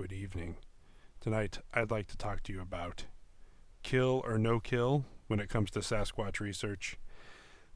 good evening. Tonight, I'd like to talk to you about kill or no kill when it comes to Sasquatch research.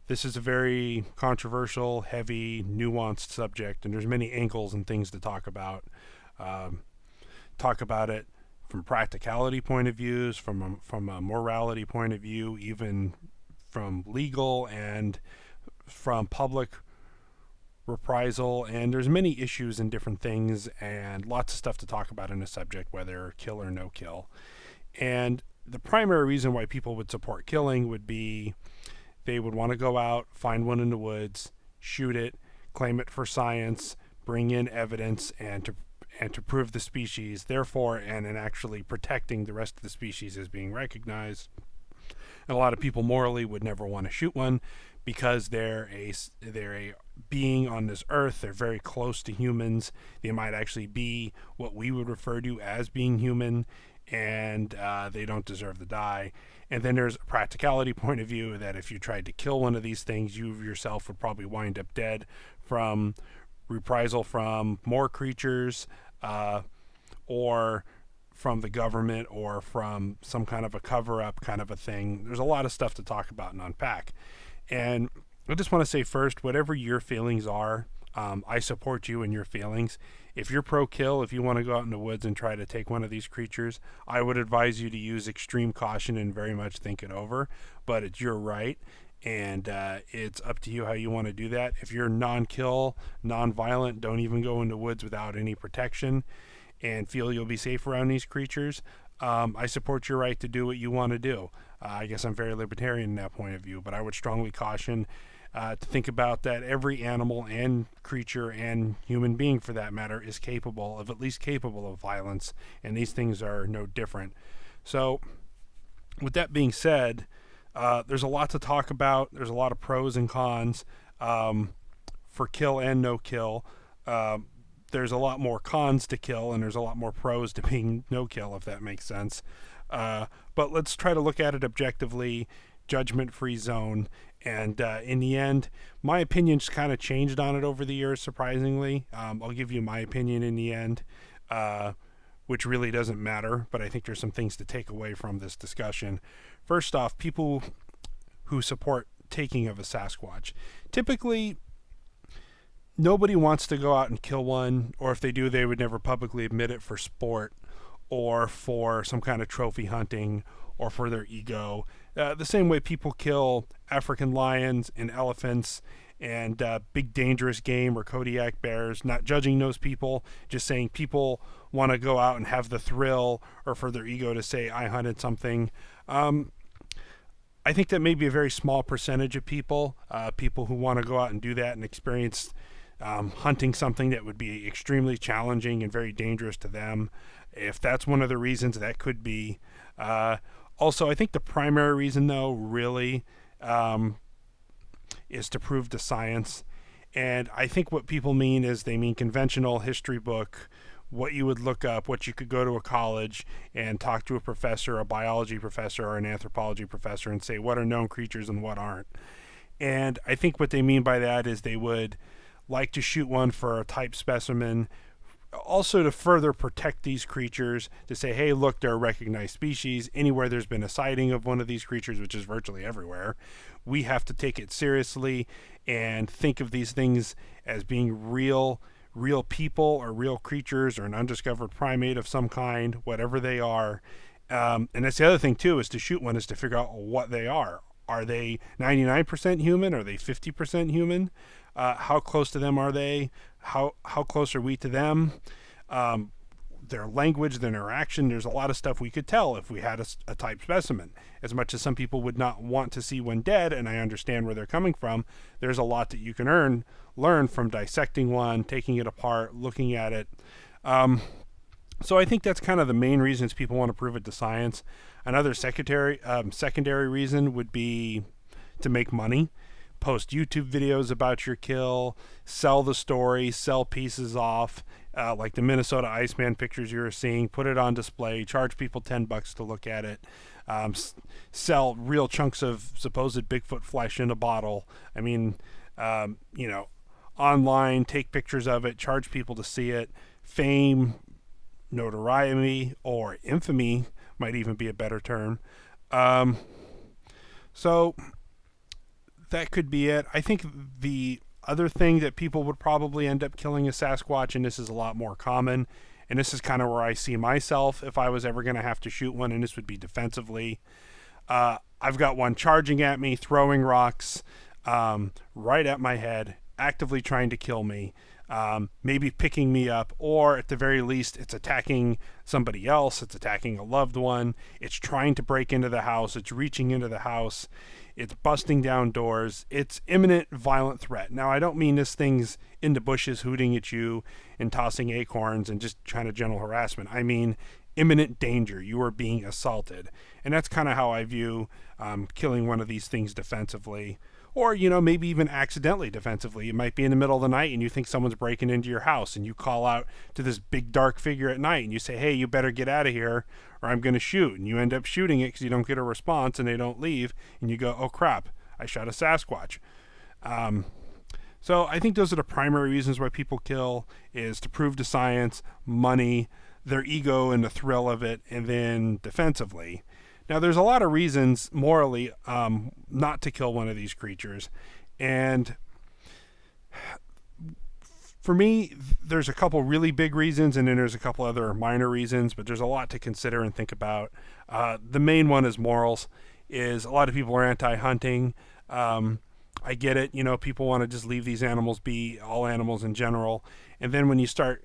This is a very controversial, heavy, nuanced subject, and there's many angles and things to talk about. Um, talk about it from practicality point of views, from a morality point of view, even from legal and from public reprisal, and there's many issues and different things and lots of stuff to talk about in a subject, whether kill or no kill. And the primary reason why people would support killing would be they would want to go out, find one in the woods, shoot it, claim it for science, bring in evidence, and to prove the species, therefore, and in actually protecting the rest of the species as being recognized. And a lot of people morally would never want to shoot one because they're a being on this earth. They're very close to humans. They might actually be what we would refer to as being human, and they don't deserve to die. And then there's a practicality point of view that if you tried to kill one of these things, you yourself would probably wind up dead from reprisal from more creatures, or from the government, or from some kind of a cover-up kind of a thing. There's a lot of stuff to talk about and unpack. And I just want to say first, whatever your feelings are, I support you in your feelings. If you're pro-kill, if you want to go out in the woods and try to take one of these creatures, I would advise you to use extreme caution and very much think it over. But it's your right, and it's up to you how you want to do that. If you're non-kill, non-violent, don't even go in the woods without any protection, and feel you'll be safe around these creatures, I support your right to do what you want to do. I guess I'm very libertarian in that point of view, but I would strongly caution to think about that every animal and creature and human being, for that matter, is capable of, at least capable of, violence, and these things are no different. So, with that being said, there's a lot to talk about. There's a lot of pros and cons for kill and no kill. There's a lot more cons to kill, and there's a lot more pros to being no kill, if that makes sense. But let's try to look at it objectively, judgment-free zone. And in the end, my opinion's kind of changed on it over the years, surprisingly. I'll give you my opinion in the end, which really doesn't matter, but I think there's some things to take away from this discussion. First off, people who support taking of a Sasquatch. Typically, nobody wants to go out and kill one, or if they do, they would never publicly admit it for sport or for some kind of trophy hunting or for their ego. The same way people kill African lions and elephants and big dangerous game or Kodiak bears, not judging those people, just saying people want to go out and have the thrill, or for their ego to say, I hunted something. I think that may be a very small percentage of people who want to go out and do that and experience hunting something that would be extremely challenging and very dangerous to them. If that's one of the reasons, that could be. Also, I think the primary reason, though, really is to prove the science. And I think what people mean is they mean conventional history book, what you would look up, what you could go to a college and talk to a professor, a biology professor or an anthropology professor, and say what are known creatures and what aren't. And I think what they mean by that is they would like to shoot one for a type specimen, also to further protect these creatures, to say, hey, look, they're a recognized species. Anywhere there's been a sighting of one of these creatures, which is virtually everywhere, we have to take it seriously and think of these things as being real people or real creatures or an undiscovered primate of some kind, whatever they are. And that's the other thing, too, is to shoot one is to figure out what they are. Are they 99% human? Are they 50% human? How close to them are they? How close are we to them? Their language, their interaction, there's a lot of stuff we could tell if we had a type specimen. As much as some people would not want to see one dead, and I understand where they're coming from, there's a lot that you can learn from dissecting one, taking it apart, looking at it. So I think that's kind of the main reasons people want to prove it to science. Another secondary reason would be to make money. Post YouTube videos about your kill, sell the story, sell pieces off, like the Minnesota Iceman pictures you were seeing, put it on display, charge people $10 to look at it, sell real chunks of supposed Bigfoot flesh in a bottle. I mean, online, take pictures of it, charge people to see it, fame, notoriety or infamy might even be a better term. Um, so that could be it. I think the other thing that people would probably end up killing a Sasquatch, and this is a lot more common, and this is kind of where I see myself if I was ever going to have to shoot one, and this would be defensively. I've got one charging at me, throwing rocks right at my head, actively trying to kill me, maybe picking me up, or at the very least, it's attacking somebody else, it's attacking a loved one, it's trying to break into the house, it's reaching into the house, it's busting down doors, it's imminent violent threat. Now, I don't mean this thing's in the bushes hooting at you and tossing acorns and just kind of general harassment. I mean imminent danger. You are being assaulted. And that's kind of how I view killing one of these things defensively. Or, maybe even accidentally defensively. It might be in the middle of the night and you think someone's breaking into your house and you call out to this big dark figure at night and you say, hey, you better get out of here or I'm going to shoot. And you end up shooting it because you don't get a response and they don't leave. And you go, oh crap, I shot a Sasquatch. So I think those are the primary reasons why people kill, is to prove to science, money, their ego and the thrill of it, and then defensively. Now, there's a lot of reasons morally not to kill one of these creatures. And for me, there's a couple really big reasons, and then there's a couple other minor reasons, but there's a lot to consider and think about. The main one is morals, is a lot of people are anti-hunting. I get it. People want to just leave these animals be, all animals in general. And then when you start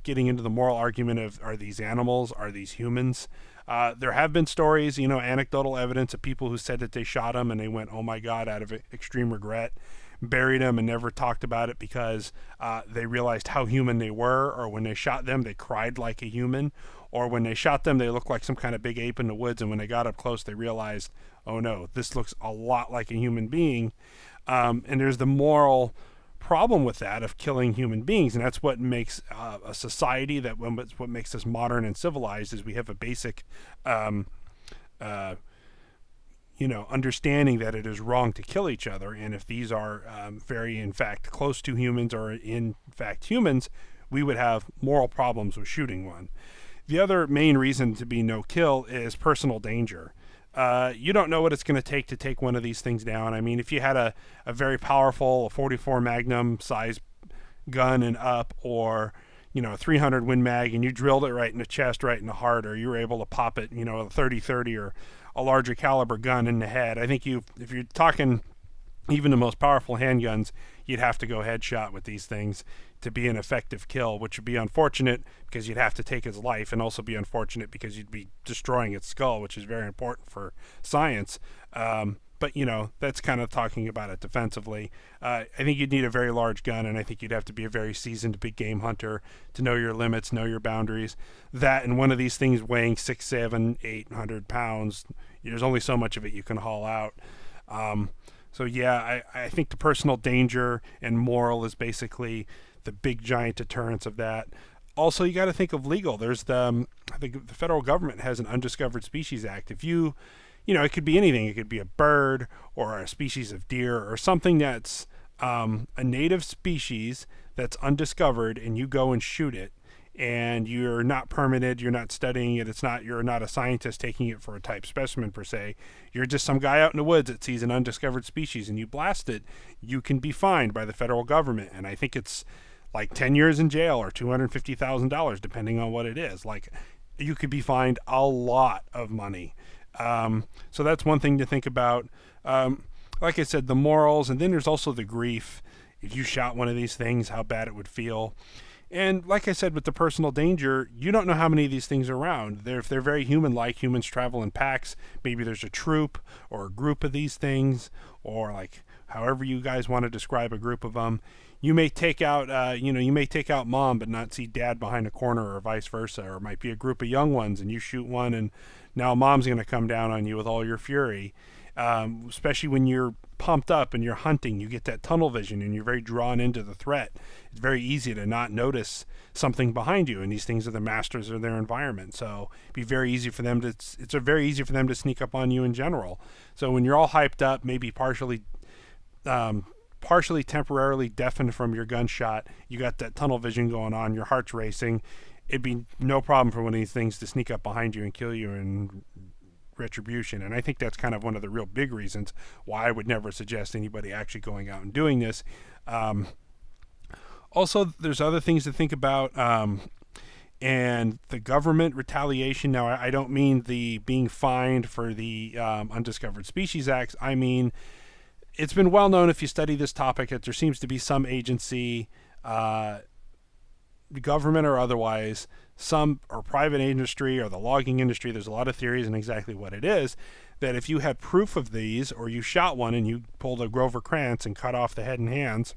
getting into the moral argument of, are these animals, are these humans? There have been stories, anecdotal evidence of people who said that they shot them and they went, oh my God, out of extreme regret, buried them and never talked about it because they realized how human they were, or when they shot them, they cried like a human, or when they shot them, they looked like some kind of big ape in the woods, and when they got up close, they realized, oh no, this looks a lot like a human being. And there's the moral problem with that of killing human beings, and that's what makes a society, what makes us modern and civilized, is we have a basic understanding that it is wrong to kill each other, and if these are very in fact close to humans or in fact humans, we would have moral problems with shooting one. The other main reason to be no kill is personal danger. You don't know what it's going to take one of these things down. I mean, if you had a very powerful 44 Magnum size gun and up, or a 300 Win Mag, and you drilled it right in the chest, right in the heart, or you were able to pop it, a 30-30 or a larger caliber gun in the head, I think if you're talking even the most powerful handguns, you'd have to go headshot with these things to be an effective kill, which would be unfortunate because you'd have to take its life, and also be unfortunate because you'd be destroying its skull, which is very important for science. But that's kind of talking about it defensively. I think you'd need a very large gun, and I think you'd have to be a very seasoned big game hunter to know your limits, know your boundaries. That, and one of these things weighing 600, 700, 800 pounds, there's only so much of it you can haul out. So yeah, I think the personal danger and moral is basically the big giant deterrence of that. Also, you got to think of legal. There's I think the federal government has an Undiscovered Species Act. If it could be anything. It could be a bird or a species of deer or something that's a native species that's undiscovered, and you go and shoot it, and you're not permitted, you're not studying it, you're not a scientist taking it for a type specimen per se, you're just some guy out in the woods that sees an undiscovered species and you blast it, you can be fined by the federal government, and I think it's like 10 years in jail or $250,000 depending on what it is. Like, you could be fined a lot of money. So that's one thing to think about. Like I said, the morals, and then there's also the grief. If you shot one of these things, how bad it would feel. And like I said, with the personal danger, you don't know how many of these things are around. If they're very human-like, humans travel in packs. Maybe there's a troop or a group of these things, or like however you guys want to describe a group of them. You may take out, mom, but not see dad behind a corner, or vice versa. Or it might be a group of young ones, and you shoot one, and now mom's going to come down on you with all your fury. Especially when you're pumped up and you're hunting, you get that tunnel vision and you're very drawn into the threat. It's very easy to not notice something behind you, and these things are the masters of their environment. So it's very easy for them to sneak up on you in general. So when you're all hyped up, maybe partially temporarily deafened from your gunshot, you got that tunnel vision going on, your heart's racing, it'd be no problem for one of these things to sneak up behind you and kill you in retribution. And I think that's kind of one of the real big reasons why I would never suggest anybody actually going out and doing this. Um, Also, there's other things to think about. And the government retaliation. Now, I don't mean the being fined for the Undiscovered Species Acts. I mean, it's been well known if you study this topic that there seems to be some agency, government or otherwise, some or private industry or the logging industry. There's a lot of theories on exactly what it is. That if you had proof of these, or you shot one and you pulled a Grover Krantz and cut off the head and hands,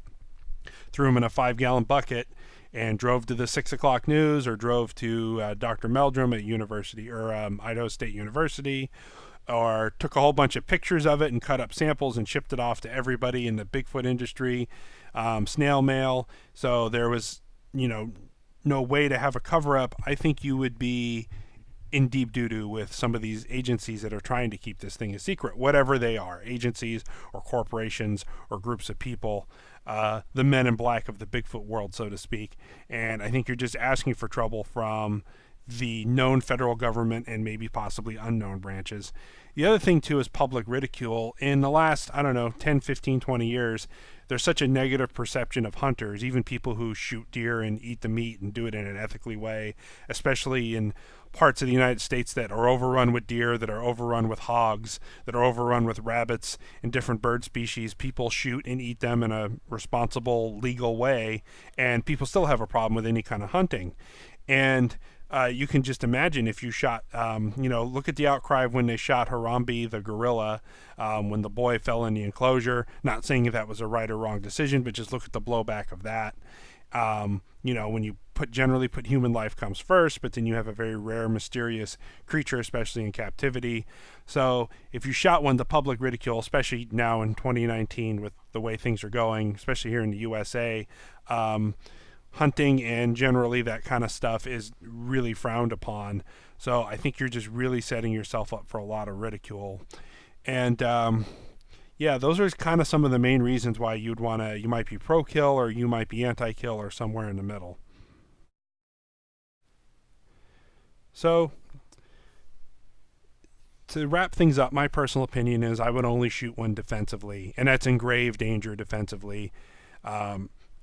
threw them in a 5-gallon bucket, and drove to the 6 o'clock news, or drove to Dr. Meldrum at University or Idaho State University, or took a whole bunch of pictures of it and cut up samples and shipped it off to everybody in the Bigfoot industry, snail mail. So there was, no way to have a cover up. I think you would be in deep doo-doo with some of these agencies that are trying to keep this thing a secret, whatever they are, agencies or corporations or groups of people, the men in black of the Bigfoot world, so to speak. And I think you're just asking for trouble from the known federal government and maybe possibly unknown branches. The other thing, too, is public ridicule. In the last, 10, 15, 20 years, there's such a negative perception of hunters, even people who shoot deer and eat the meat and do it in an ethically way, especially in parts of the United States that are overrun with deer, that are overrun with hogs, that are overrun with rabbits and different bird species. People shoot and eat them in a responsible, legal way, and people still have a problem with any kind of hunting. And you can just imagine if you shot, look at the outcry when they shot Harambe the gorilla, when the boy fell in the enclosure. Not saying if that was a right or wrong decision, but just look at the blowback of that. When you generally put human life comes first, but then you have a very rare, mysterious creature, especially in captivity. So if you shot one, the public ridicule, especially now in 2019 with the way things are going, especially here in the USA, hunting and generally that kind of stuff is really frowned upon. So I think you're just really setting yourself up for a lot of ridicule. And those are kind of some of the main reasons why you might be pro-kill or you might be anti-kill or somewhere in the middle. So to wrap things up, my personal opinion is I would only shoot one defensively, and that's in grave danger defensively.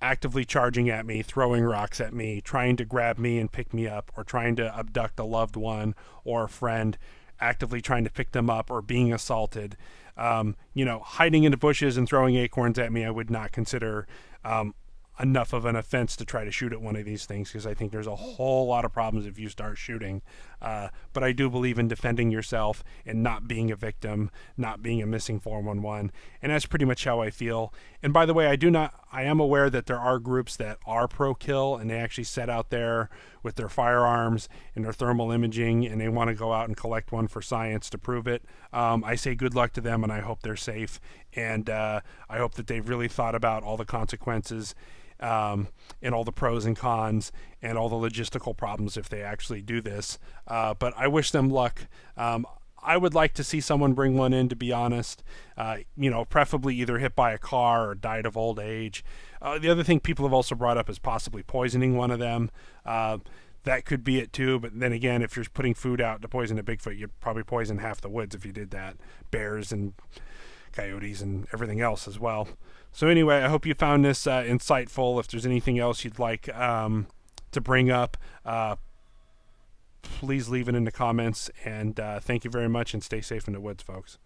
Actively charging at me, throwing rocks at me, trying to grab me and pick me up, or trying to abduct a loved one or a friend, actively trying to pick them up, or being assaulted. Hiding in the bushes and throwing acorns at me, I would not consider enough of an offense to try to shoot at one of these things, because I think there's a whole lot of problems if you start shooting. But I do believe in defending yourself and not being a victim, not being a missing 411, and that's pretty much how I feel. And by the way, I am aware that there are groups that are pro-kill, and they actually set out there with their firearms and their thermal imaging, and they want to go out and collect one for science to prove it. I say good luck to them, and I hope they're safe, and I hope that they've really thought about all the consequences, and all the pros and cons and all the logistical problems if they actually do this. But I wish them luck. I would like to see someone bring one in, to be honest, preferably either hit by a car or died of old age. The other thing people have also brought up is possibly poisoning one of them. That could be it too, but then again, if you're putting food out to poison a Bigfoot, you'd probably poison half the woods if you did that. Bears and coyotes and everything else as well. So anyway, I hope you found this insightful. If there's anything else you'd like to bring up, please leave it in the comments. And thank you very much, and stay safe in the woods, folks.